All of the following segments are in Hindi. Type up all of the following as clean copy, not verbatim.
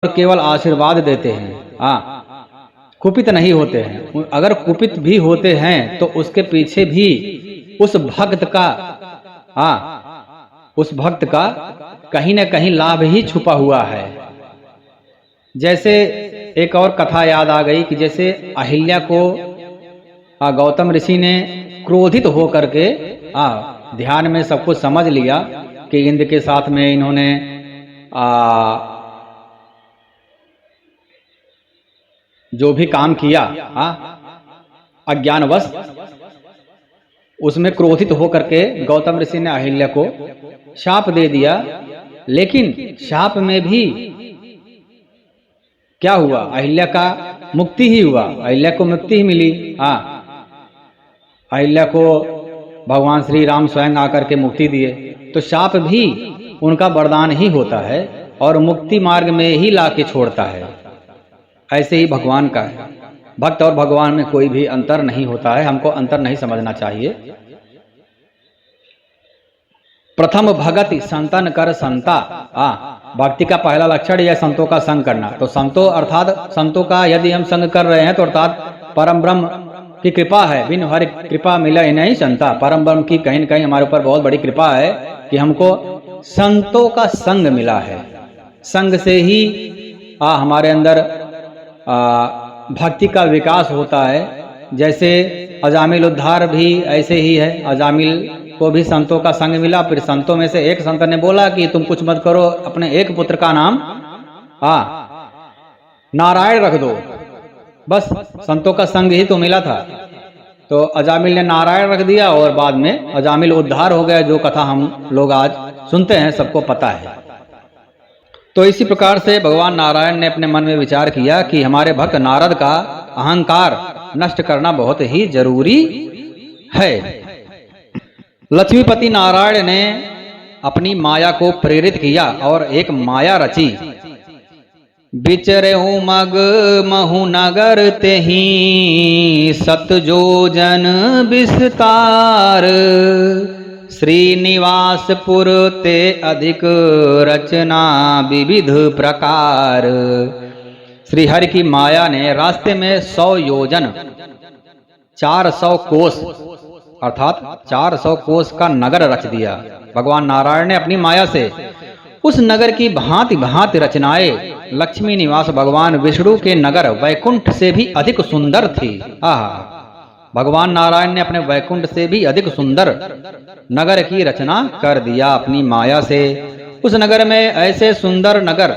केवल आशीर्वाद देते हैं। कुपित नहीं होते हैं। अगर कुपित भी होते हैं तो उसके पीछे भी उस भक्त का कहीं न कहीं लाभ ही छुपा हुआ है। जैसे एक और कथा याद आ गई कि जैसे अहिल्या को गौतम ऋषि ने क्रोधित हो करके ध्यान में सब कुछ समझ लिया कि इंद्र के साथ में इन्होंने जो भी काम किया अज्ञानवश, उसमें क्रोधित होकर के गौतम ऋषि ने अहिल्या को शाप दे दिया। लेकिन शाप में भी क्या हुआ? अहिल्या का मुक्ति ही हुआ, अहिल्या को मुक्ति ही मिली। अहिल्या को भगवान श्री राम स्वयं आकर के मुक्ति दिए। तो शाप भी उनका वरदान ही होता है और मुक्ति मार्ग में ही ला के छोड़ता है। ऐसे ही भगवान का है। भक्त और भगवान में कोई भी अंतर नहीं होता है, हमको अंतर नहीं समझना चाहिए। प्रथम भगति संतन कर संता। भक्ति का पहला लक्षण यह संतों का संग करना। तो संतों अर्थात संतों का यदि हम संग कर रहे हैं तो अर्थात परम ब्रह्म की कृपा है। बिन हरि कृपा मिले नहीं संता। परम ब्रह्म की कहीं न कहीं हमारे ऊपर बहुत बड़ी कृपा है कि हमको संतों का संग मिला है। संग से ही हमारे अंदर भक्ति का विकास होता है। जैसे अजामिल उद्धार भी ऐसे ही है। अजामिल को भी संतों का संग मिला। फिर संतों में से एक संत ने बोला कि तुम कुछ मत करो, अपने एक पुत्र का नाम नारायण रख दो। बस संतों का संग ही तो मिला था। तो अजामिल ने नारायण रख दिया और बाद में अजामिल उद्धार हो गया, जो कथा हम लोग आज सुनते हैं, सबको पता है। तो इसी प्रकार से भगवान नारायण ने अपने मन में विचार किया कि हमारे भक्त नारद का अहंकार नष्ट करना बहुत ही जरूरी है। लक्ष्मीपति नारायण ने अपनी माया को प्रेरित किया और एक माया रची। बिचरे मग महु नगर तेहि सतजोजन विस्तार। श्रीनिवासपुर ते अधिक रचना विविध प्रकार। श्री हरि की माया ने रास्ते में 100 योजन 400 कोस अर्थात 400 कोस का नगर रच दिया। भगवान नारायण ने अपनी माया से उस नगर की भांति भांति रचनाएं लक्ष्मी निवास भगवान विष्णु के नगर वैकुंठ से भी अधिक सुंदर थी। भगवान नारायण ने अपने वैकुंठ से भी अधिक सुंदर नगर की रचना कर दिया अपनी माया से। उस नगर में ऐसे सुंदर नगर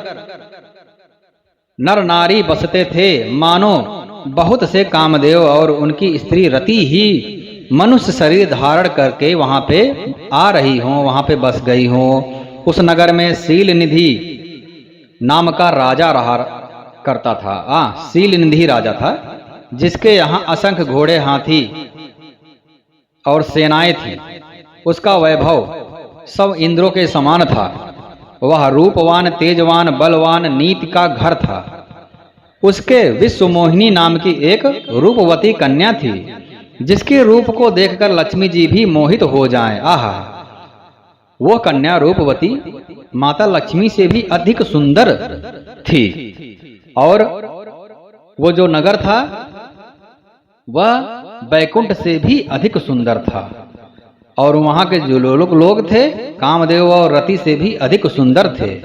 नर नारी बसते थे, मानो बहुत से कामदेव और उनकी स्त्री रति ही मनुष्य शरीर धारण करके वहां पे आ रही हो, वहां पे बस गई हो। उस नगर में शील निधि नाम का राजा रहा करता था। शील निधि राजा था, जिसके यहाँ असंख्य घोड़े, हाथी और सेनाएं थी। उसका वैभव सब इंद्रों के समान था। वह रूपवान, तेजवान, बलवान, नीति का घर था। उसके विश्वमोहिनी नाम की एक रूपवती कन्या थी, जिसके रूप को देखकर लक्ष्मी जी भी मोहित हो जाएं। वह कन्या रूपवती माता लक्ष्मी से भी अधिक सुंदर थी। और वो जो नगर था वह वैकुंठ से भी अधिक सुंदर था। और वहां के जो लोग थे कामदेव और रति से भी अधिक सुंदर थे।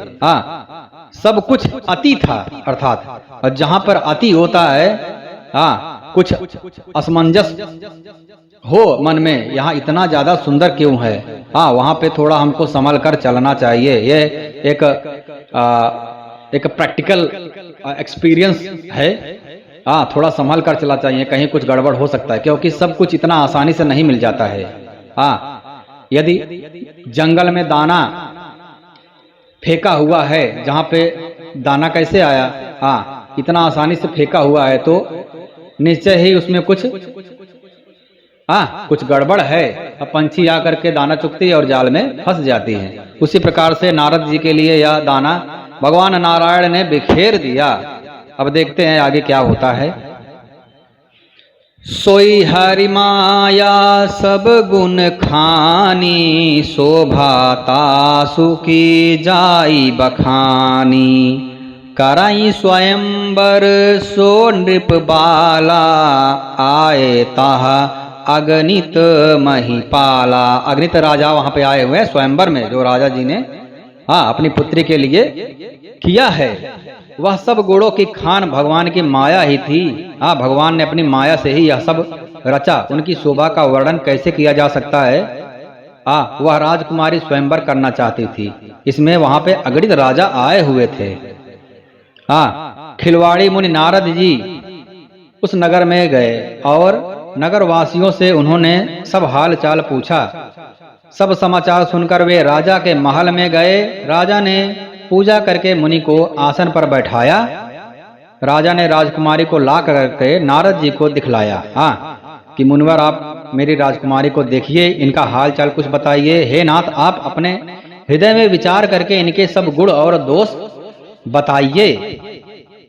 सब कुछ अति था अर्थात, और जहां पर अति होता है कुछ असमंजस हो मन में, यहाँ इतना ज्यादा सुंदर क्यों है, वहां पे थोड़ा हमको संभल कर चलना चाहिए। ये एक प्रैक्टिकल एक्सपीरियंस है। थोड़ा संभल कर चला चाहिए, कहीं कुछ गड़बड़ हो सकता है, क्योंकि सब कुछ इतना आसानी से नहीं मिल जाता है। यदि जंगल में दाना फेंका हुआ है, जहां पे दाना कैसे आया, इतना आसानी से फेंका हुआ है, तो निश्चय ही उसमें कुछ गड़बड़ है। अब पंछी आकर के दाना चुगती है और जाल में फंस जाती है। उसी प्रकार से नारद जी के लिए यह दाना भगवान नारायण ने बिखेर दिया। अब देखते हैं आगे क्या होता है। सोई हरि माया सब गुण खानी, शोभा तासु की जाई बखानी। कराई स्वयंवर सो नृप बाला, आए ताहा अगणित महिपाला। अगणित राजा वहां पे आए हुए हैं स्वयंवर में, जो राजा जी ने अपनी पुत्री के लिए किया है। वह सब गुणों की खान भगवान की माया ही थी। भगवान ने अपनी माया से ही यह सब रचा। उनकी शोभा का वर्णन कैसे किया जा सकता है। वह राजकुमारी स्वयंवर करना चाहती थी, इसमें वहां पे अगणित राजा आए हुए थे। खिलवाड़ी मुनि नारद जी उस नगर में गए और नगर वासियों से उन्होंने सब हाल चाल पूछा। सब समाचार सुनकर वे राजा के महल में गए। राजा ने पूजा करके मुनि को आसन पर बैठाया। राजा ने राजकुमारी को ला करके नारद जी को दिखलाया। कि मुनिवर, आप मेरी राजकुमारी को देखिए, इनका हाल चाल कुछ बताइए। हे नाथ, आप अपने हृदय में विचार करके इनके सब गुण और दोष बताइए।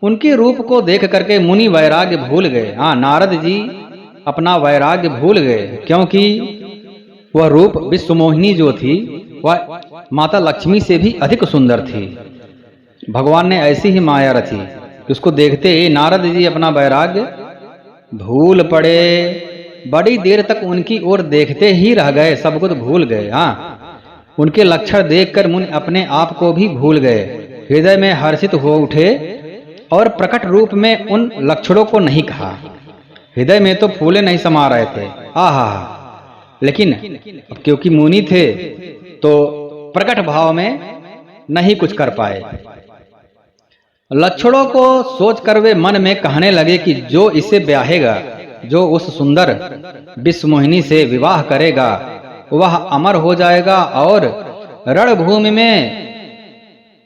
उनके रूप को देख करके मुनि वैराग्य भूल गए। नारद जी अपना वैराग्य भूल गए, क्योंकि वह रूप विश्वमोहिनी जो थी वह माता लक्ष्मी से भी अधिक सुंदर थी। भगवान ने ऐसी ही माया रची कि उसको देखते ही नारद जी अपना वैराग्य भूल पड़े। बड़ी देर तक उनकी ओर देखते ही रह गए, सब कुछ भूल गए। उनके लक्षण देखकर मुनि अपने आप को भी भूल गए। हृदय में हर्षित हो उठे और प्रकट रूप में उन लक्षणों को नहीं कहा। हृदय में तो फूले नहीं समा रहे थे। लेकिन अब क्योंकि मुनि थे तो प्रकट भाव में नहीं कुछ कर पाए। लक्षणों को सोचकर वे मन में कहने लगे कि जो इसे ब्याहेगा, जो उस सुंदर विश्वमोहिनी से विवाह करेगा, वह अमर हो जाएगा और रणभूमि में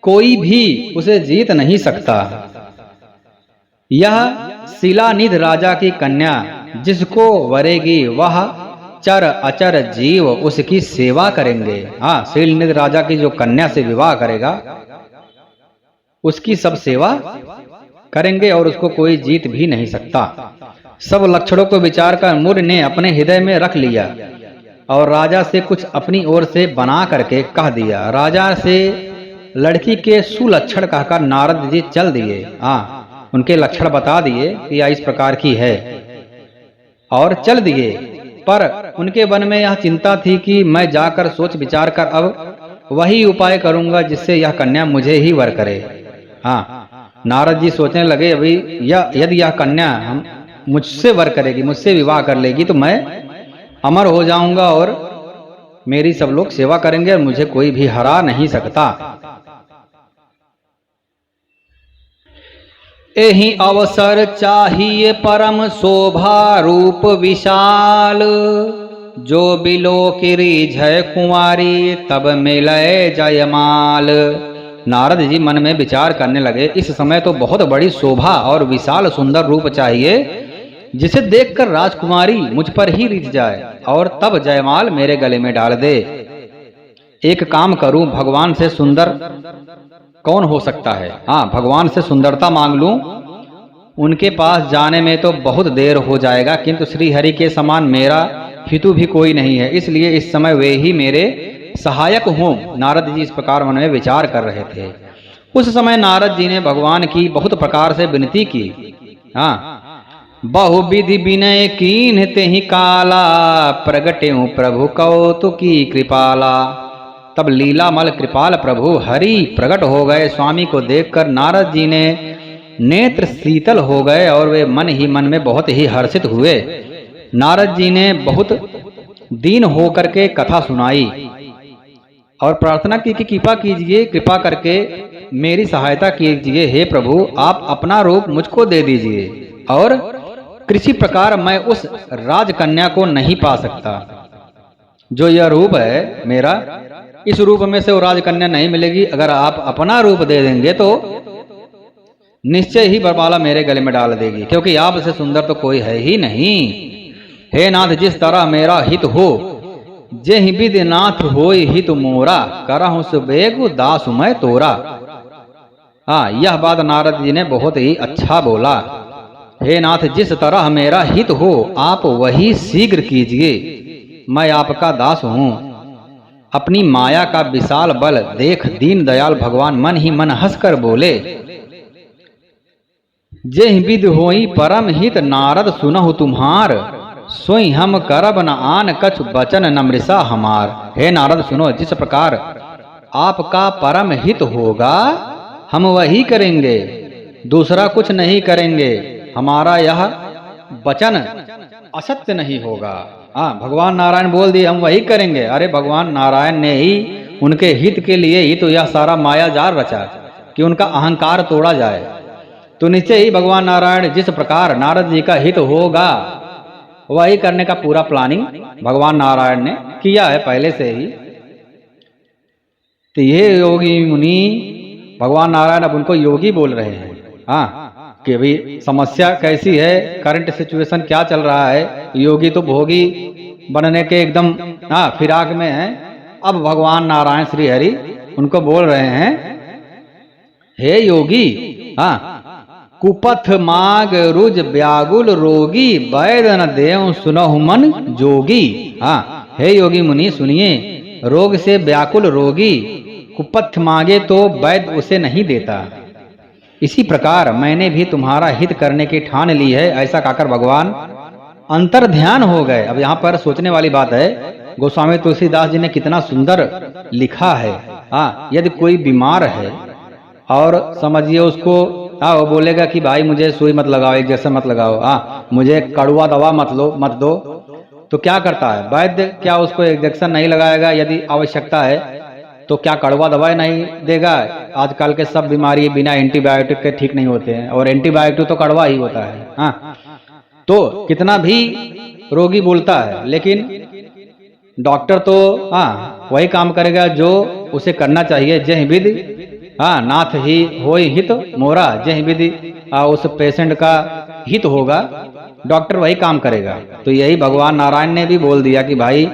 कोई भी उसे जीत नहीं सकता। यह शिलानिधि राजा की कन्या जिसको वरेगी, वह चर अचर जीव उसकी सेवा करेंगे। शिलानिधि राजा की जो कन्या से विवाह करेगा उसकी सब सेवा करेंगे और उसको कोई जीत भी नहीं सकता। सब लक्षणों को विचार कर मुनि ने अपने हृदय में रख लिया और राजा से कुछ अपनी ओर से बना करके कह दिया। राजा से लड़की के सुलक्षण कहकर नारद जी चल दिए। उनके लक्षण बता दिए कि यह इस प्रकार की है और चल दिए। पर उनके मन में यह चिंता थी कि मैं जाकर सोच विचार कर अब वही उपाय करूंगा जिससे यह कन्या मुझे ही वर करे। नारद जी सोचने लगे, अभी यदि यह कन्या हम मुझसे वर करेगी, मुझसे विवाह कर लेगी, तो मैं अमर हो जाऊंगा और मेरी सब लोग सेवा करेंगे और मुझे कोई भी हरा नहीं सकता। एहि अवसर चाहिए परम शोभा रूप विशाल, जो बिलो किरी जय कुंवारी तब मिलय जयमाल। नारद जी मन में विचार करने लगे, इस समय तो बहुत बड़ी शोभा और विशाल सुंदर रूप चाहिए जिसे देखकर राजकुमारी मुझ पर ही रिझ जाए और तब जयमाल मेरे गले में डाल दे। एक काम करूं, भगवान से सुंदर कौन हो सकता है? भगवान से सुंदरता मांग लूं। उनके पास जाने में तो बहुत देर हो जाएगा, किंतु श्री हरि के समान मेरा हितु भी कोई नहीं है, इसलिए इस समय वे ही मेरे सहायक हों। नारद जी इस प्रकार मन में विचार कर रहे थे। उस समय नारद जी ने भगवान की बहुत प्रकार से विनती की। बहुविधि विनय कीन्ह तेहि काला, प्रगटेऊ प्रभु कौतुकी कृपाला। तब लीलामल कृपाल प्रभु हरि प्रकट हो गए। स्वामी को देखकर नारद जी ने नेत्र शीतल हो गए और वे मन ही मन में बहुत ही हर्षित हुए। नारद जी ने बहुत दीन होकर के कथा सुनाई और प्रार्थना की कि कृपा कीजिए, कृपा करके मेरी सहायता कीजिए। हे प्रभु, आप अपना रूप मुझको दे दीजिए और किसी प्रकार मैं उस राजकन्या को नहीं पा सकता। जो यह रूप है मेरा, इस रूप में से वो राजकन्या नहीं मिलेगी। अगर आप अपना रूप दे देंगे तो निश्चय ही बरमाला मेरे गले में डाल देगी, क्योंकि आपसे सुंदर तो कोई है ही नहीं। हे नाथ, जिस तरह मेरा हित हो, जेहि विधि नाथ होय हित मोरा, करहु सुबेगु दासु मैं तोरा। यह बात नारद जी ने बहुत ही अच्छा बोला। हे नाथ, जिस तरह मेरा हित हो आप वही शीघ्र कीजिए, मैं आपका दास हूँ। अपनी माया का विशाल बल देख दीन दयाल भगवान मन ही मन हंसकर बोले, जेहि विधि होई परम हित नारद सुनहु तुम्हार, सोई हम करब न आन कछु बचन न मृषा हमार। हे नारद सुनो, जिस प्रकार आपका परम हित होगा हम वही करेंगे, दूसरा कुछ नहीं करेंगे। हमारा यह वचन असत्य नहीं होगा। हाँ, भगवान नारायण बोल दिए हम वही करेंगे। अरे भगवान नारायण ने ही उनके हित के लिए ही तो यह सारा माया जाल रचा कि उनका अहंकार तोड़ा जाए। तो निश्चय ही भगवान नारायण जिस प्रकार नारद जी का हित होगा वही करने का पूरा प्लानिंग भगवान नारायण ने किया है पहले से ही। तो ये योगी मुनि, भगवान नारायण अब उनको योगी बोल रहे हैं। हाँ, कि अभी समस्या कैसी है, करंट सिचुएशन क्या चल रहा है। योगी तो भोगी बनने के एकदम फिराक में है। अब भगवान नारायण श्री हरि उनको बोल रहे हैं, हे योगी, कुपथ माग रुज व्याकुल रोगी, वैद न देव सुनहु मन जोगी। हे योगी मुनि सुनिए, रोग से व्याकुल रोगी कुपथ मांगे तो वैद्य उसे नहीं देता। इसी प्रकार मैंने भी तुम्हारा हित करने की ठान ली है। ऐसा कहकर भगवान अंतर ध्यान हो गए। अब यहाँ पर सोचने वाली बात है, गोस्वामी तुलसीदास जी ने कितना सुंदर लिखा है। यदि कोई बीमार है और समझिए उसको वो बोलेगा कि भाई मुझे सुई मत लगाओ, एक जैसा मत लगाओ, मुझे कड़वा दवा मत दो, तो क्या करता है वैद्य? क्या उसको इंजेक्शन नहीं लगाएगा? यदि आवश्यकता है तो क्या कड़वा दवाई नहीं देगा? आजकल के सब बीमारी बिना एंटीबायोटिक के ठीक नहीं होते हैं, और एंटीबायोटिक तो कड़वा ही होता है। तो कितना भी रोगी बोलता है, लेकिन डॉक्टर तो वही काम करेगा जो उसे करना चाहिए। जय विधि नाथ ही होय हित मोरा, जय विधि उस पेशेंट का हित होगा, डॉक्टर वही काम करेगा। तो यही भगवान नारायण ने भी बोल दिया कि भाई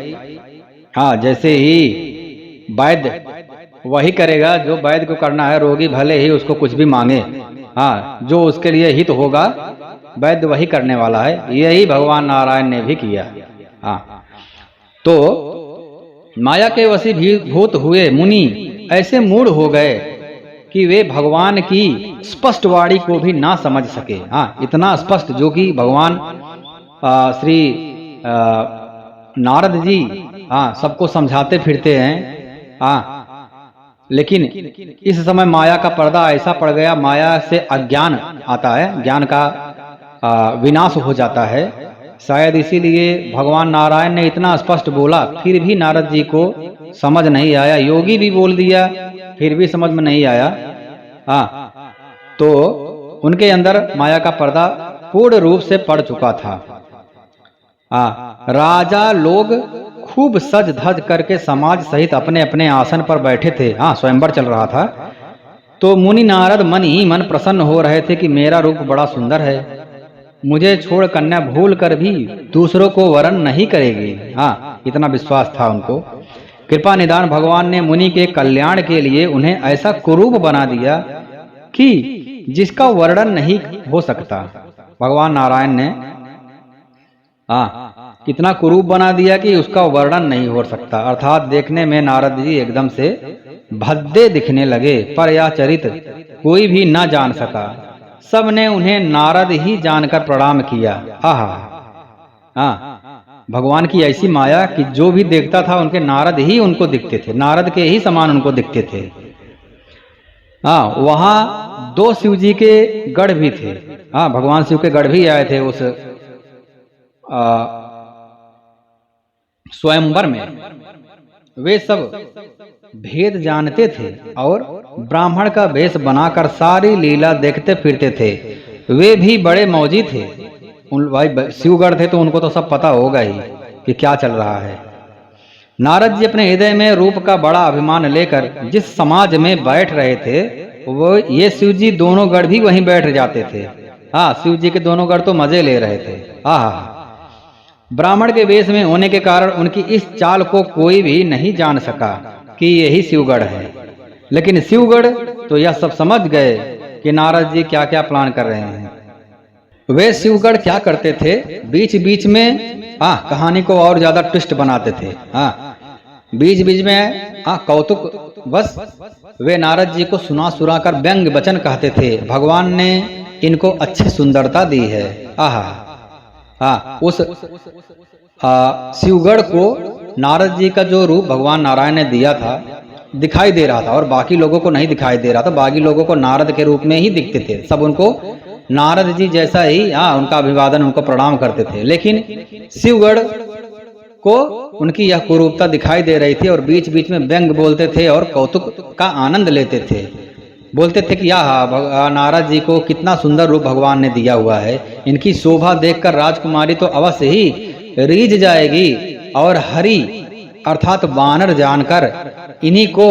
जैसे ही वैद्य वही करेगा जो वैद्य को करना है, रोगी भले ही उसको कुछ भी मांगे, जो उसके लिए हित होगा वैद्य वही करने वाला है। यही भगवान नारायण ने भी किया। तो माया के वशीभूत हुए मुनि ऐसे मूढ़ हो गए कि वे भगवान की स्पष्ट वाणी को भी ना समझ सके। इतना स्पष्ट जो कि भगवान श्री नारद जी सबको समझाते फिरते हैं, लेकिन इस समय माया का पर्दा ऐसा पड़ गया, माया से अज्ञान आता है, ज्ञान का विनाश हो जाता है। शायद इसीलिए भगवान नारायण ने इतना स्पष्ट बोला, फिर भी नारद जी को समझ नहीं आया। योगी भी बोल दिया फिर भी समझ में नहीं आया। तो उनके अंदर माया का पर्दा पूर्ण रूप से पड़ चुका था। राजा लोग खूब सज धज करके समाज सहित अपने अपने आसन पर बैठे थे। स्वयंवर चल रहा था। तो मुनि नारद मन ही मन प्रसन्न हो रहे थे कि मेरा रूप बड़ा सुंदर है, मुझे छोड़ कन्या भूल कर भी दूसरों को वरण नहीं करेगी। इतना विश्वास था उनको। कृपा निदान भगवान ने मुनि के कल्याण के लिए उन्हें ऐसा कुरूप बना दिया कि जिसका वर्णन नहीं हो सकता। भगवान नारायण ने कितना कुरूप बना दिया कि उसका वर्णन नहीं हो सकता। अर्थात देखने में नारद जी एकदम से भद्दे दिखने लगे, पर यह चरित्र कोई भी न जान सका। सबने उन्हें नारद ही जानकर प्रणाम किया। भगवान की ऐसी माया कि जो भी देखता था उनके नारद ही उनको दिखते थे, नारद के ही समान उनको दिखते थे। वहां 2 शिव जी के गढ़ भी थे। भगवान शिव के गढ़ भी आए थे उस स्वयंवर में। वे सब भेद जानते थे और ब्राह्मण का वेश बनाकर सारी लीला देखते फिरते थे। वे भी बड़े मौजी थे। भाई शिवगढ़ थे तो उनको तो सब पता होगा ही कि क्या चल रहा है। नारद जी अपने हृदय में रूप का बड़ा अभिमान लेकर जिस समाज में बैठ रहे थे, वो ये शिव जी दोनों गढ़ भी वहीं बैठ जाते थे। शिव जी के दोनों गढ़ तो मजे ले रहे थे। ब्राह्मण के वेश में होने के कारण उनकी इस चाल को कोई भी नहीं जान सका कि यही शिवगढ़ है। लेकिन शिवगढ़ तो यह सब समझ गए कि नारद जी क्या क्या प्लान कर रहे हैं। वे शिवगढ़ क्या करते थे, बीच बीच में कहानी को और ज्यादा ट्विस्ट बनाते थे। बीच बीच में कौतुक बस वे नारद जी को सुना कर व्यंग वचन कहते थे। भगवान ने इनको अच्छी सुंदरता दी है। आहा, हाँ, उस शिवगढ़ को नारद जी का जो रूप भगवान नारायण ने दिया था दिखाई दे रहा था, और बाकी लोगों को नहीं दिखाई दे रहा था। बाकी लोगों को नारद के रूप में ही दिखते थे, सब उनको नारद जी जैसा ही उनका अभिवादन, उनको प्रणाम करते थे। लेकिन शिवगढ़ को उनकी यह कुरूपता दिखाई दे रही थी, और बीच बीच में व्यंग बोलते थे और कौतुक का आनंद लेते थे। बोलते थे कि नारद जी को कितना सुंदर रूप भगवान ने दिया हुआ है, इनकी शोभा देखकर राजकुमारी तो अवश्य ही रीझ जाएगी, और हरि अर्थात वानर जानकर इन्हीं को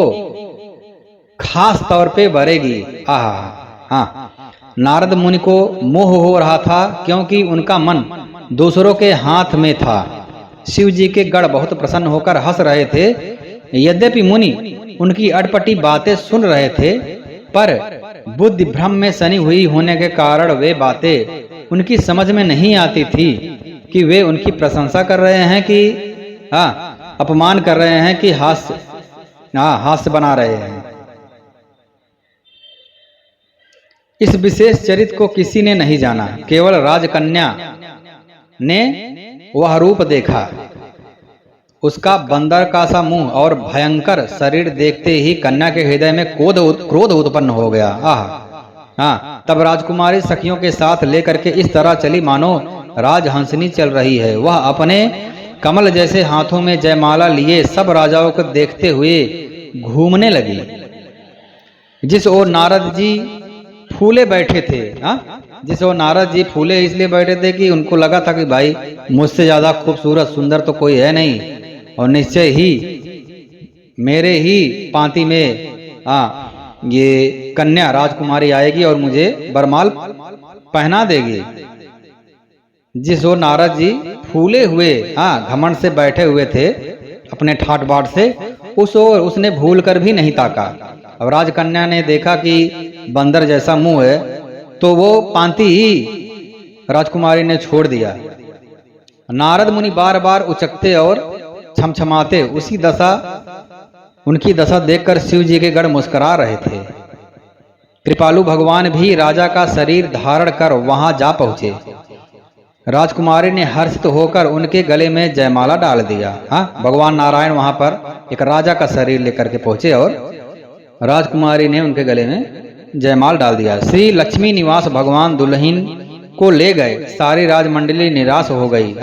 खास तौर पे भरेगी। हाँ, नारद मुनि को मोह हो रहा था, क्योंकि उनका मन दूसरों के हाथ में था। शिव जी के गढ़ बहुत प्रसन्न होकर हंस रहे थे। यद्यपि मुनि उनकी अटपटी बातें सुन रहे थे, पर बुद्धि भ्रम में सनी हुई होने के कारण वे बातें उनकी समझ में नहीं आती थी कि वे उनकी प्रशंसा कर रहे हैं कि अपमान कर रहे हैं कि हास्य बना रहे हैं। इस विशेष चरित्र को किसी ने नहीं जाना, केवल राजकन्या ने वह रूप देखा। उसका बंदर का सा मुंह और भयंकर शरीर देखते ही कन्या के हृदय में क्रोध उत्पन्न हो गया। तब राजकुमारी सखियों के साथ लेकर के इस तरह चली मानो राजहंसनी चल रही है। वह अपने कमल जैसे हाथों में जयमाला लिए सब राजाओं को देखते हुए घूमने लगी। जिस ओर नारद जी फूले बैठे थे, जिस ओर नारद जी फूले इसलिए बैठे थे कि उनको लगा था कि भाई मुझसे ज्यादा खूबसूरत सुंदर तो कोई है नहीं, और निश्चय ही मेरे ही पांति में ये कन्या राजकुमारी आएगी और मुझे बरमाल पहना देगी। जिस ओर नारद जी फूले हुए घमंड से बैठे हुए थे अपने ठाट बाट से, उस ओर उसने भूल कर भी नहीं ताका। अब राजकन्या ने देखा कि बंदर जैसा मुंह है, तो वो पांति ही राजकुमारी ने छोड़ दिया। नारद मुनि बार बार उचकते और छमछमाते उनकी दशा देखकर शिव जी के गढ़ मुस्कुरा रहे थे। कृपालु भगवान भी राजा का शरीर धारण कर वहां जा पहुंचे। राजकुमारी ने हर्षित होकर उनके गले में जयमाला डाल दिया। भगवान नारायण वहां पर एक राजा का शरीर लेकर के पहुंचे और राजकुमारी ने उनके गले में जयमाल डाल दिया। श्री लक्ष्मी निवास भगवान दुल्हन को ले गए। सारी राजमंडली निराश हो गई।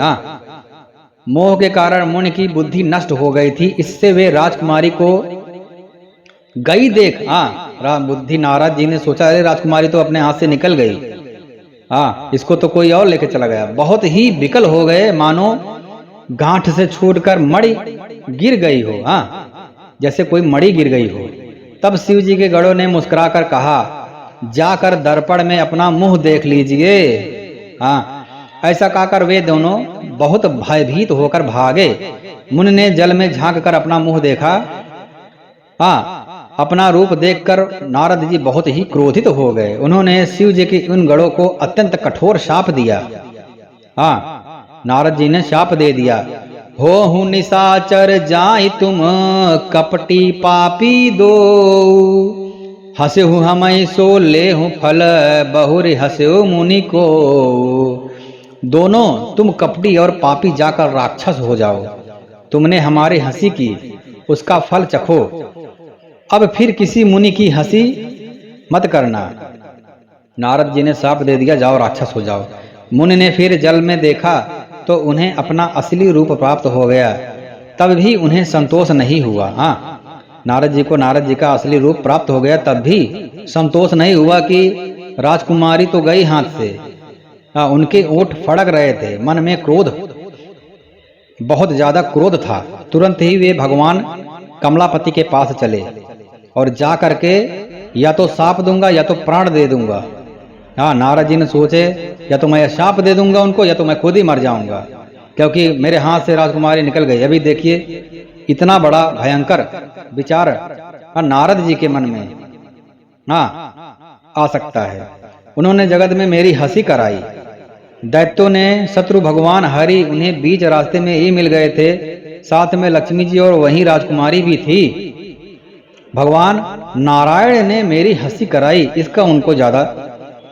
मोह के कारण मुनि की बुद्धि नष्ट हो गई थी, इससे वे राजकुमारी को गई देख बुद्धि नारद जी ने सोचा अरे राजकुमारी तो अपने हाथ से निकल गई, इसको तो कोई और लेके चला गया। बहुत ही विकल हो गए, मानो गांठ से छूटकर मणि गिर गई हो, जैसे कोई मणि गिर गई हो। तब शिव जी के गणों ने मुस्कुराकर कहा, जाकर दर्पण में अपना मुंह देख लीजिए। ऐसा कहकर वे दोनों बहुत भयभीत होकर भागे। मुनि ने जल में झांक कर अपना मुंह देखा। अपना रूप देखकर नारद जी बहुत ही क्रोधित हो गए। उन्होंने शिव जी के उन गणों को अत्यंत कठोर शाप दिया। नारद जी ने शाप दे दिया, हो निशाचर जाई तुम कपटी पापी दो, हसे हूँ हम सो ले हूँ फल बहुरी हसे मुनि को। दोनों तुम कपटी और पापी जाकर राक्षस हो जाओ। तुमने हमारी हंसी की, उसका फल चखो। अब फिर किसी मुनि की हंसी मत करना। नारद जी ने शाप दे दिया, जाओ राक्षस हो जाओ। मुनि ने फिर जल में देखा तो उन्हें अपना असली रूप प्राप्त हो गया। तब भी उन्हें संतोष नहीं हुआ। नारद जी को नारद जी का असली रूप प्राप्त हो गया, तब भी संतोष नहीं हुआ कि राजकुमारी तो गई हाथ से। उनके ओंठ फड़क रहे थे, मन में क्रोध, बहुत ज्यादा क्रोध था। तुरंत ही वे भगवान कमलापति के पास चले और जा करके या तो शाप दूंगा या तो प्राण दे दूंगा। नारद जी ने सोचे या तो मैं शाप दे दूंगा उनको या तो मैं खुद ही मर जाऊंगा, क्योंकि मेरे हाथ से राजकुमारी निकल गई। अभी देखिए इतना बड़ा भयंकर विचार नारद जी के मन में आ सकता है। उन्होंने जगत में मेरी हंसी कराई। दैत्यों ने शत्रु भगवान हरि उन्हें बीच रास्ते में ही मिल गए थे, साथ में लक्ष्मी जी और वहीं राजकुमारी भी थी। भगवान नारायण ने मेरी हंसी कराई, इसका उनको ज्यादा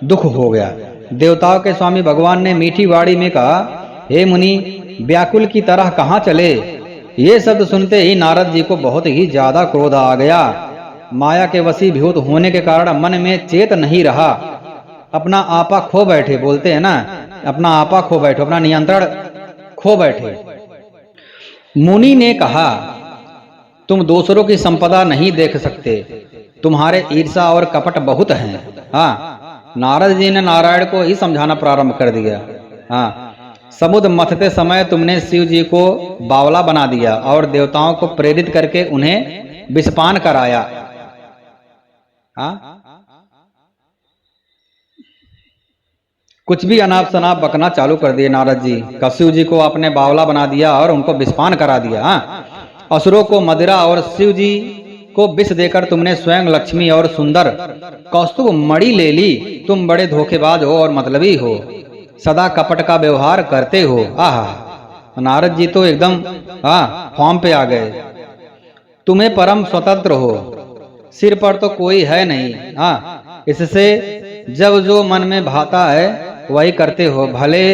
दुख हो गया। देवताओं के स्वामी भगवान ने मीठी वाणी में कहा, हे मुनि, व्याकुल की तरह कहाँ चले। ये शब्द सुनते ही नारद जी को बहुत ही ज्यादा क्रोध आ गया। माया के वशीभूत होने के कारण मन में चेत नहीं रहा, अपना आपा खो बैठे। बोलते हैं ना, अपना आपा खो बैठे, अपना नियंत्रण खो बैठे। मुनि ने कहा, तुम दूसरों की संपदा नहीं देख सकते, तुम्हारे ईर्षा और कपट बहुत हैं। हाँ, नारद जी ने नारायण को ही समझाना प्रारंभ कर दिया। हाँ, समुद्र मथते समय तुमने शिव जी को बावला बना दिया और देवताओं को प्रेरित करके उन्हें विषपान कराया। हाँ, कुछ भी अनाप शनाप बकना चालू कर दिए नारद जी। शिव जी को आपने बावला बना दिया और उनको विषपान करा दिया। हाँ, असुरों को मदिरा और शिव जी को विष देकर तुमने स्वयं लक्ष्मी और सुंदर कौस्तुभ मणि ले ली। तुम बड़े धोखेबाज हो और मतलबी हो, सदा कपट का व्यवहार करते हो। आहा, नारद जी तो एकदम फॉर्म पे आ गए। तुम्हें परम स्वतंत्र हो, सिर पर तो कोई है नहीं। इससे जब जो मन में भाता है वही करते हो, भले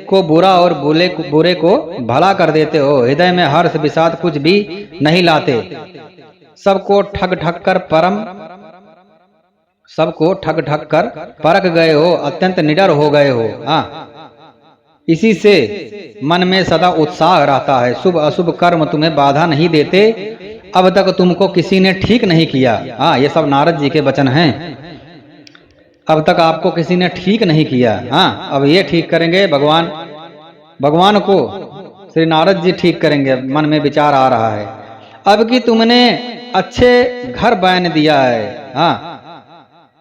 को बुरा और बुरे को भला कर देते हो। हृदय में हर्ष विषाद कुछ भी नहीं लाते, सबको ठग ठग कर परख गए हो, अत्यंत निडर हो गए हो। इसी से मन में सदा उत्साह रहता है, शुभ अशुभ कर्म तुम्हें बाधा नहीं देते। अब तक तुमको किसी ने ठीक नहीं किया। ये सब नारद जी के वचन हैं। अब तक आपको किसी ने ठीक नहीं किया। अब ये ठीक करेंगे, भगवान को श्री नारद जी ठीक करेंगे। मन में विचार आ रहा है, अब कि तुमने अच्छे घर बन दिया है।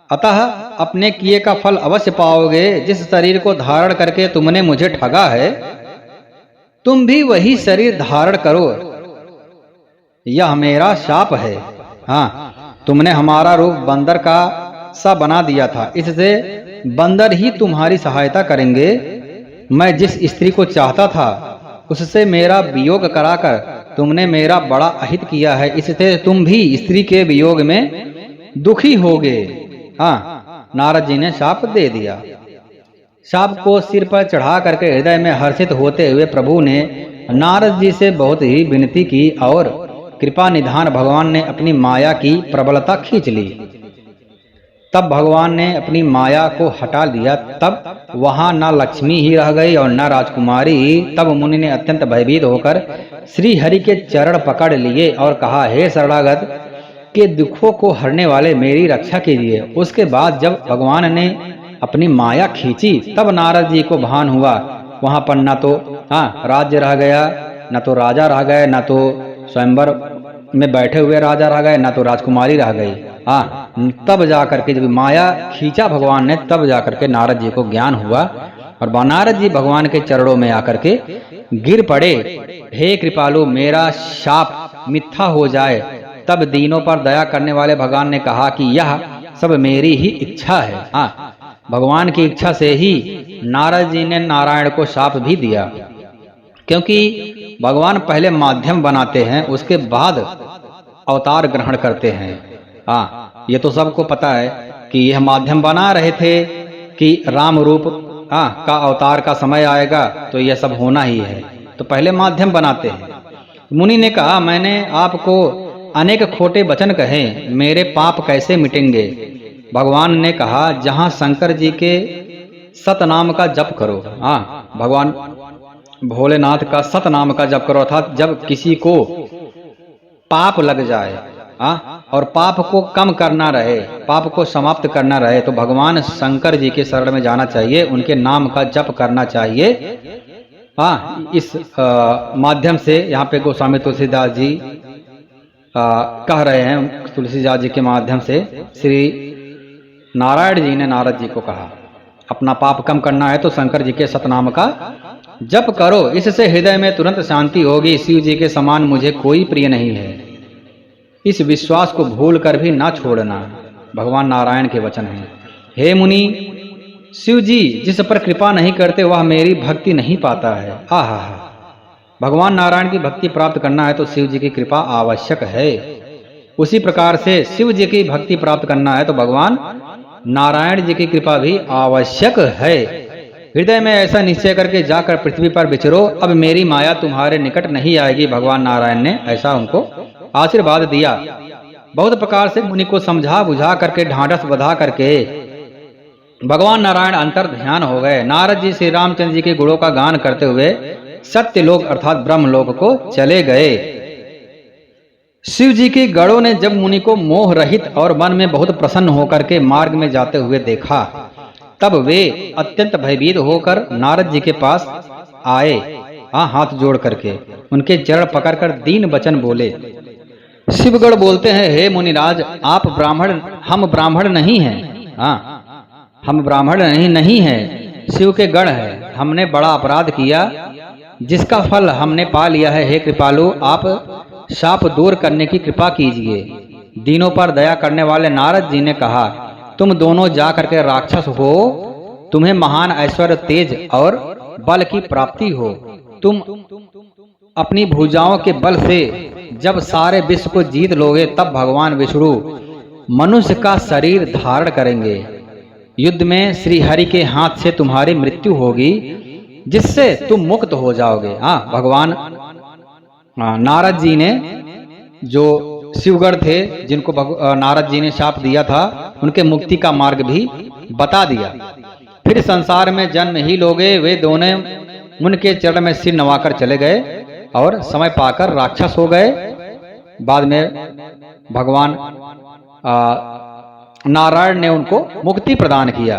अतः अपने किए का फल अवश्य पाओगे। जिस शरीर को धारण करके तुमने मुझे ठगा है, तुम भी वही शरीर धारण करो। यह मेरा शाप है। तुमने हमारा रूप बंदर का सा बना दिया था, इससे बंदर ही तुम्हारी सहायता करेंगे। मैं जिस स्त्री को चाहता था उससे मेरा वियोग कराकर तुमने मेरा बड़ा अहित किया है, इससे तुम भी स्त्री के वियोग में दुखी होगे। नारद जी ने शाप दे दिया। शाप को सिर पर चढ़ा करके हृदय में हर्षित होते हुए प्रभु ने नारद जी से बहुत ही विनती की और कृपा निधान भगवान ने अपनी माया की प्रबलता खींच ली। तब भगवान ने अपनी माया को हटा दिया। तब वहां न लक्ष्मी ही रह गई और न राजकुमारी। तब मुनि ने अत्यंत भयभीत होकर श्री हरि के चरण पकड़ लिए और कहा, हे शरणागत के दुखों को हरने वाले, मेरी रक्षा कीजिए। उसके बाद जब भगवान ने अपनी माया खींची, तब नारद जी को भान हुआ वहां पर न तो राज्य रह गया, न तो राजा रह गए, न तो स्वयंवर में बैठे हुए राजा रह गए, न तो राजकुमारी रह गई। तब जाकर के जब माया खींचा भगवान ने, तब जाकर के नारद जी को ज्ञान हुआ और नारद जी भगवान के चरणों में आकर के गिर पड़े। हे कृपालु, मेरा शाप मिथ्या हो जाए। तब दीनों पर दया करने वाले भगवान ने कहा कि यह सब मेरी ही इच्छा है। भगवान की इच्छा से ही नारद जी ने नारायण को शाप भी दिया, क्योंकि भगवान पहले माध्यम बनाते हैं, उसके बाद अवतार ग्रहण करते हैं। ये तो सबको पता है कि यह माध्यम बना रहे थे कि राम रूप का अवतार का समय आएगा, तो यह सब होना ही है, तो पहले माध्यम बनाते हैं। मुनि ने कहा, मैंने आपको अनेक खोटे वचन कहे, मेरे पाप कैसे मिटेंगे। भगवान ने कहा, जहां शंकर जी के सतनाम का जप करो। भगवान भोलेनाथ का सतनाम का जप करो, अर्थात जब किसी को पाप लग जाए और पाप को कम करना रहे, पाप को समाप्त करना रहे, तो भगवान शंकर जी के शरण में जाना चाहिए, उनके नाम का जप करना चाहिए। इस माध्यम से यहाँ पे गोस्वामी तुलसीदास जी कह रहे हैं, तुलसीदास जी के माध्यम से श्री नारायण जी ने नारद जी को कहा, अपना पाप कम करना है तो शंकर जी के सतनाम का जप करो, इससे हृदय में तुरंत शांति होगी। शिव जी के समान मुझे कोई प्रिय नहीं है, इस विश्वास को भूल कर भी ना छोड़ना। भगवान नारायण के वचन हैं। हे मुनि, शिव जी जिस पर कृपा नहीं करते वह मेरी भक्ति नहीं पाता है। भगवान नारायण की भक्ति प्राप्त करना है तो शिव जी की कृपा आवश्यक है। उसी प्रकार से शिव जी की भक्ति प्राप्त करना है तो भगवान नारायण जी की कृपा भी आवश्यक है। हृदय में ऐसा निश्चय करके जाकर पृथ्वी पर विचरो, अब मेरी माया तुम्हारे निकट नहीं आएगी। भगवान नारायण ने ऐसा उनको आशीर्वाद दिया। बहुत प्रकार से मुनि को समझा बुझा करके, ढांढस बधा करके भगवान नारायण अंतर ध्यान हो गए। नारद जी श्री रामचंद्र जी के गुणों का गान करते हुए सत्यलोक अर्थात ब्रह्मलोक को चले गए। शिव जी के गणों ने जब मुनि को मोह रहित और मन में बहुत प्रसन्न होकर के मार्ग में जाते हुए देखा, तब वे अत्यंत भयभीत होकर नारद जी के पास आए। हाथ जोड़ करके उनके चरण पकड़कर दीन वचन बोले। शिवगण बोलते हैं, हे मुनिराज, आप ब्राह्मण, हम ब्राह्मण नहीं हैं। हम ब्राह्मण नहीं हैं, शिव के गण हैं। हमने बड़ा अपराध किया जिसका फल हमने पा लिया है। हे कृपालु, आप शाप दूर करने की कृपा कीजिए। दीनों पर दया करने वाले नारद जी ने कहा, तुम दोनों जा करके राक्षस हो, तुम्हें महान ऐश्वर्य, तेज और बल की प्राप्ति हो। तुम अपनी भुजाओं के बल से जब सारे विश्व को जीत लोगे, तब भगवान विष्णु मनुष्य का शरीर धारण करेंगे। युद्ध में श्री हरि के हाथ से तुम्हारी मृत्यु होगी, जिससे तुम मुक्त हो जाओगे। भगवान नारद जी ने, जो शिवगण थे जिनको नारद जी ने शाप दिया था, उनके मुक्ति का मार्ग भी बता दिया। फिर संसार में जन्म ही लोगे। वे दोनों उनके चरण में सिर नवाकर चले गए और समय पाकर राक्षस हो गए। बाद में भगवान नारायण ने उनको मुक्ति प्रदान किया।